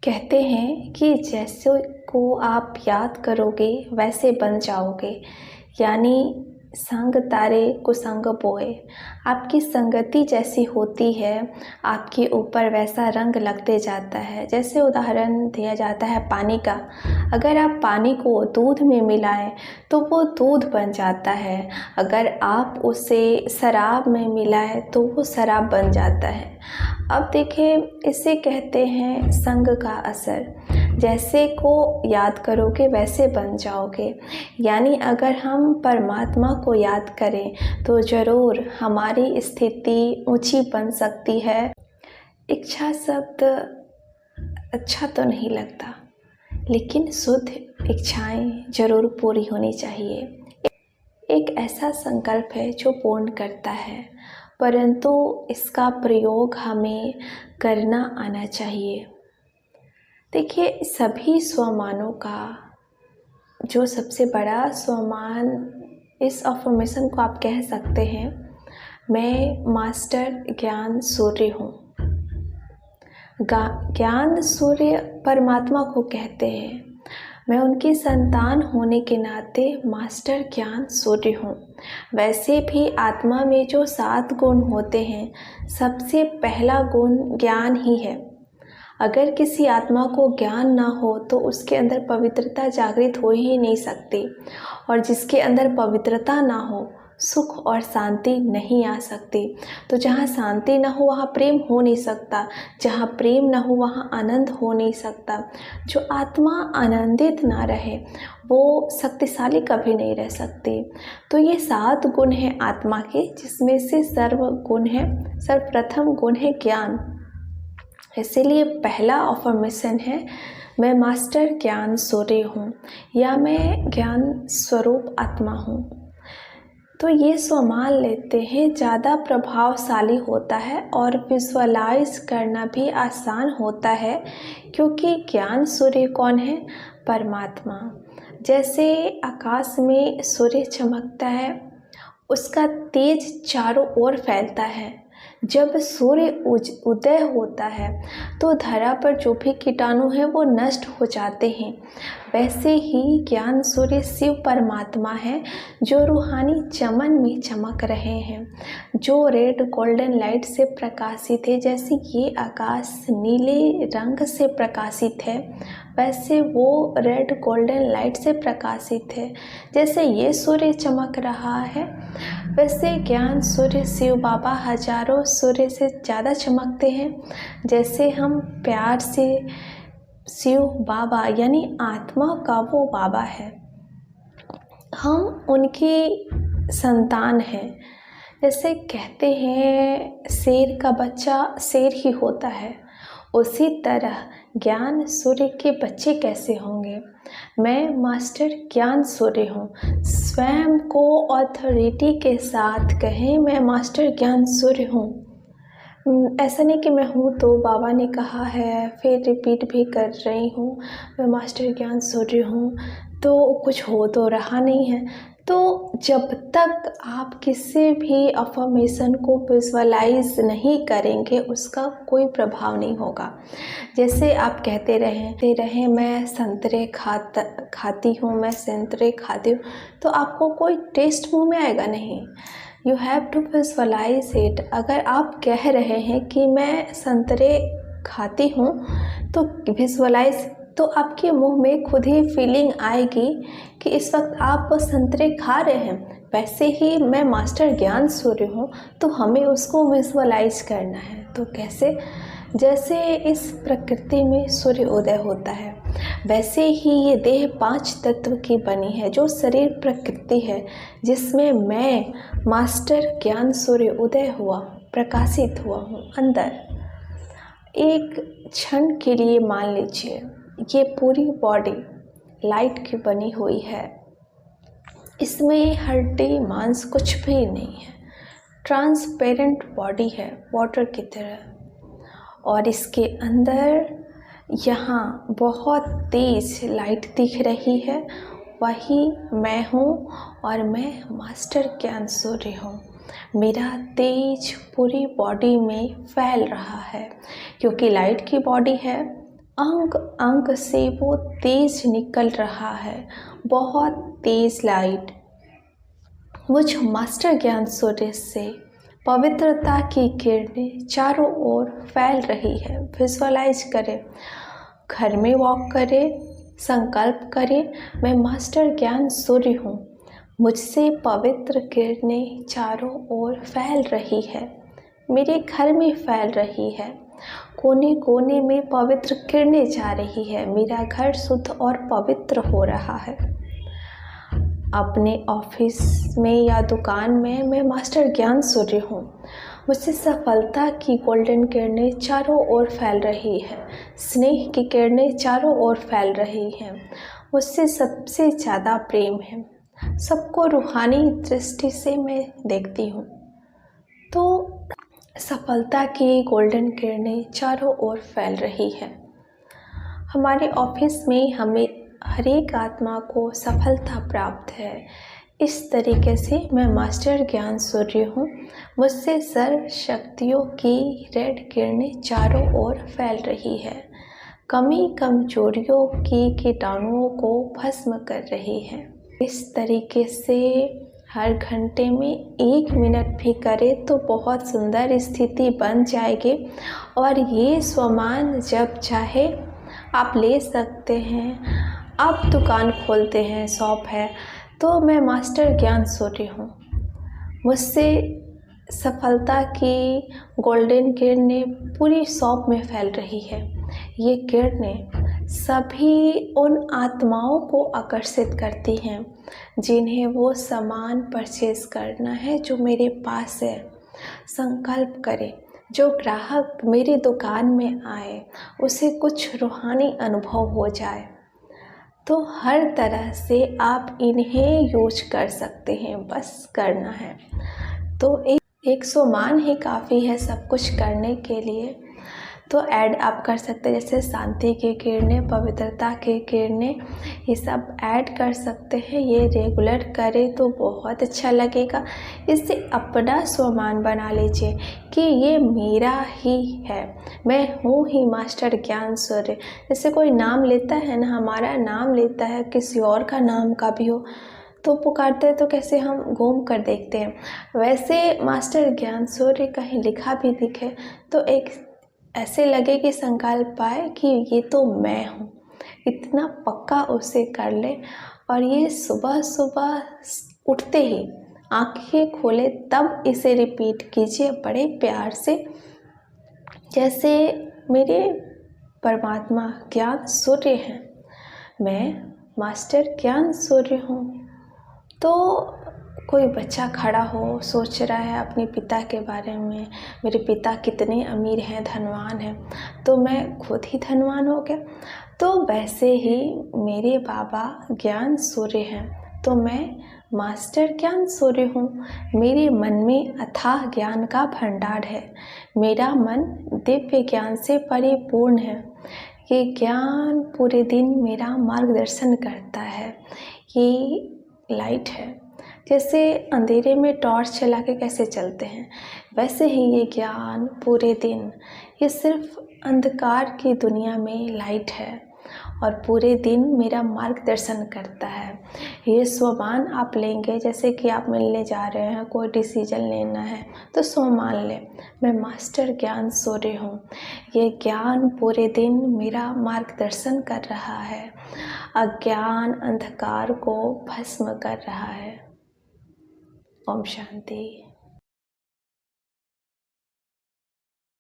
कहते हैं कि जैसे को आप याद करोगे वैसे बन जाओगे, यानी संग तारे कुसंग बोए। आपकी संगति जैसी होती है, आपके ऊपर वैसा रंग लगते जाता है। जैसे उदाहरण दिया जाता है पानी का। अगर आप पानी को दूध में मिलाएं तो वो दूध बन जाता है। अगर आप उसे शराब में मिलाएं तो वो शराब बन जाता है। अब देखिए, इसे कहते हैं संग का असर। जैसे को याद करोगे वैसे बन जाओगे, यानी अगर हम परमात्मा को याद करें तो ज़रूर हमारी स्थिति ऊंची बन सकती है। इच्छा शब्द अच्छा तो नहीं लगता, लेकिन शुद्ध इच्छाएं जरूर पूरी होनी चाहिए। एक ऐसा संकल्प है जो पूर्ण करता है, परंतु इसका प्रयोग हमें करना आना चाहिए। देखिए, सभी स्वमानों का जो सबसे बड़ा स्वमान, इस अफर्मेशन को आप कह सकते हैं, मैं मास्टर ज्ञान सूर्य हूँ। ज्ञान सूर्य परमात्मा को कहते हैं। मैं उनकी संतान होने के नाते मास्टर ज्ञान सूर्य हूँ। वैसे भी आत्मा में जो 7 गुण होते हैं, सबसे पहला गुण ज्ञान ही है। अगर किसी आत्मा को ज्ञान ना हो तो उसके अंदर पवित्रता जागृत हो ही नहीं सकती, और जिसके अंदर पवित्रता ना हो, सुख और शांति नहीं आ सकती। तो जहाँ शांति ना हो वहाँ प्रेम हो नहीं सकता, जहाँ प्रेम ना हो वहाँ आनंद हो नहीं सकता। जो आत्मा आनंदित ना रहे वो शक्तिशाली कभी नहीं रह सकती। तो ये 7 गुण हैं आत्मा के, जिसमें से सर्वप्रथम गुण है ज्ञान। इसीलिए पहला अफर्मेशन है, मैं मास्टर ज्ञान सूर्य हूँ, या मैं ज्ञान स्वरूप आत्मा हूँ। तो ये स्वमान लेते हैं ज़्यादा प्रभावशाली होता है और विजुअलाइज करना भी आसान होता है, क्योंकि ज्ञान सूर्य कौन है? परमात्मा। जैसे आकाश में सूर्य चमकता है, उसका तेज चारों ओर फैलता है। जब सूर्य उदय होता है तो धरा पर जो भी कीटाणु हैं वो नष्ट हो जाते हैं। वैसे ही ज्ञान सूर्य शिव परमात्मा है, जो रूहानी चमन में चमक रहे हैं, जो रेड गोल्डन लाइट से प्रकाशित है। जैसे ये आकाश नीले रंग से प्रकाशित है, वैसे वो रेड गोल्डन लाइट से प्रकाशित है। जैसे ये सूर्य चमक रहा है, वैसे ज्ञान सूर्य शिव बाबा हजारों सूर्य से ज़्यादा चमकते हैं। जैसे हम प्यार से शिव बाबा, यानी आत्मा का वो बाबा है, हम उनकी संतान हैं। जैसे कहते हैं शेर का बच्चा शेर ही होता है, उसी तरह ज्ञान सूर्य के बच्चे कैसे होंगे? मैं मास्टर ज्ञान सूर्य हूँ। स्वयं को ऑथोरिटी के साथ कहें, मैं मास्टर ज्ञान सूर्य हूँ। ऐसा नहीं कि मैं हूँ तो बाबा ने कहा है फिर रिपीट भी कर रही हूँ, मैं मास्टर ज्ञान सूर्य हूँ, तो कुछ हो तो रहा नहीं है। तो जब तक आप किसी भी अफर्मेशन को विजुअलाइज नहीं करेंगे, उसका कोई प्रभाव नहीं होगा। जैसे आप कहते रहें मैं संतरे खाती हूँ, मैं संतरे खाती हूँ, तो आपको कोई टेस्ट मुँह में आएगा नहीं। You have to visualise it. अगर आप कह रहे हैं कि मैं संतरे खाती हूँ, तो विजुअलाइज, तो आपके मुंह में खुद ही फीलिंग आएगी कि इस वक्त आप संतरे खा रहे हैं। वैसे ही मैं मास्टर ज्ञान सूर्य हूँ, तो हमें उसको विजुअलाइज करना है। तो कैसे? जैसे इस प्रकृति में सूर्य उदय होता है, वैसे ही ये देह 5 तत्व की बनी है, जो शरीर प्रकृति है, जिसमें मैं मास्टर ज्ञान सूर्य उदय हुआ, प्रकाशित हुआ हूँ अंदर। एक क्षण के लिए मान लीजिए ये पूरी बॉडी लाइट की बनी हुई है, इसमें हड्डी मांस कुछ भी नहीं है, ट्रांसपेरेंट बॉडी है वाटर की तरह, और इसके अंदर यहाँ बहुत तेज लाइट दिख रही है, वही मैं हूँ, और मैं मास्टर ज्ञान सूर्य हूँ। मेरा तेज पूरी बॉडी में फैल रहा है, क्योंकि लाइट की बॉडी है, अंग अंग से वो तेज निकल रहा है, बहुत तेज लाइट। मुझ मास्टर ज्ञान सूर्य से पवित्रता की किरणें चारों ओर फैल रही है। विजुअलाइज करें, घर में वॉक करें, संकल्प करें, मैं मास्टर ज्ञान सूर्य हूँ, मुझसे पवित्र किरणें चारों ओर फैल रही है, मेरे घर में फैल रही है, कोने कोने में पवित्र किरणें जा रही है, मेरा घर शुद्ध और पवित्र हो रहा है। अपने ऑफिस में या दुकान में मैं मास्टर ज्ञान सूर्य हूँ, मुझसे सफलता की गोल्डन किरणें चारों ओर फैल रही है, स्नेह की किरणें चारों ओर फैल रही हैं, मुझसे सबसे ज़्यादा प्रेम है, सबको रूहानी दृष्टि से मैं देखती हूँ। तो सफलता की गोल्डन किरणें चारों ओर फैल रही है। हमारे ऑफिस में हमें हर एक आत्मा को सफलता प्राप्त है। इस तरीके से मैं मास्टर ज्ञान सूर्य हूँ, मुझसे सर्व शक्तियों की रेड किरणें चारों ओर फैल रही है, कमी कमजोरियों की कीटाणुओं को भस्म कर रही है। इस तरीके से हर घंटे में 1 मिनट भी करें तो बहुत सुंदर स्थिति बन जाएगी। और ये स्वमान जब चाहे आप ले सकते हैं। आप दुकान खोलते हैं, शॉप है, तो मैं मास्टर ज्ञान सूर्य हूँ, मुझसे सफलता की गोल्डन किरणें पूरी शॉप में फैल रही है। ये किरणें सभी उन आत्माओं को आकर्षित करती हैं जिन्हें वो सामान परचेज करना है जो मेरे पास है। संकल्प करें, जो ग्राहक मेरी दुकान में आए उसे कुछ रूहानी अनुभव हो जाए। तो हर तरह से आप इन्हें यूज कर सकते हैं, बस करना है। तो एक स्वमान ही काफ़ी है सब कुछ करने के लिए। तो ऐड आप कर सकते हैं, जैसे शांति की किरणें, पवित्रता की किरणें, ये सब ऐड कर सकते हैं। ये रेगुलर करें तो बहुत अच्छा लगेगा। इससे अपना स्वमान बना लीजिए कि ये मेरा ही है, मैं हूँ ही मास्टर ज्ञान सूर्य। जैसे कोई नाम लेता है ना, हमारा नाम लेता है, किसी और का नाम का भी हो तो पुकारते हैं तो कैसे हम घूम कर देखते हैं, वैसे मास्टर ज्ञान सूर्य कहीं लिखा भी दिखे तो एक ऐसे लगे कि संकल्प पाए कि ये तो मैं हूँ, इतना पक्का उसे कर ले। और ये सुबह सुबह उठते ही आंखें खोले तब इसे रिपीट कीजिए बड़े प्यार से, जैसे मेरे परमात्मा ज्ञान सूर्य हैं, मैं मास्टर ज्ञान सूर्य हूँ। तो कोई बच्चा खड़ा हो, सोच रहा है अपने पिता के बारे में, मेरे पिता कितने अमीर हैं, धनवान हैं, तो मैं खुद ही धनवान हो गया। तो वैसे ही मेरे बाबा ज्ञान सूर्य हैं, तो मैं मास्टर ज्ञान सूर्य हूँ। मेरे मन में अथाह ज्ञान का भंडार है, मेरा मन दिव्य ज्ञान से परिपूर्ण है। ये ज्ञान पूरे दिन मेरा मार्गदर्शन करता है, ये लाइट है। जैसे अंधेरे में टॉर्च चला के कैसे चलते हैं, वैसे ही ये ज्ञान पूरे दिन, ये सिर्फ अंधकार की दुनिया में लाइट है और पूरे दिन मेरा मार्गदर्शन करता है। ये स्वमान आप लेंगे, जैसे कि आप मिलने जा रहे हैं, कोई डिसीजन लेना है तो स्वमान लें, मैं मास्टर ज्ञान सूर्य हूँ। ये ज्ञान पूरे दिन मेरा मार्गदर्शन कर रहा है, अज्ञान अंधकार को भस्म कर रहा है। ओम शांति।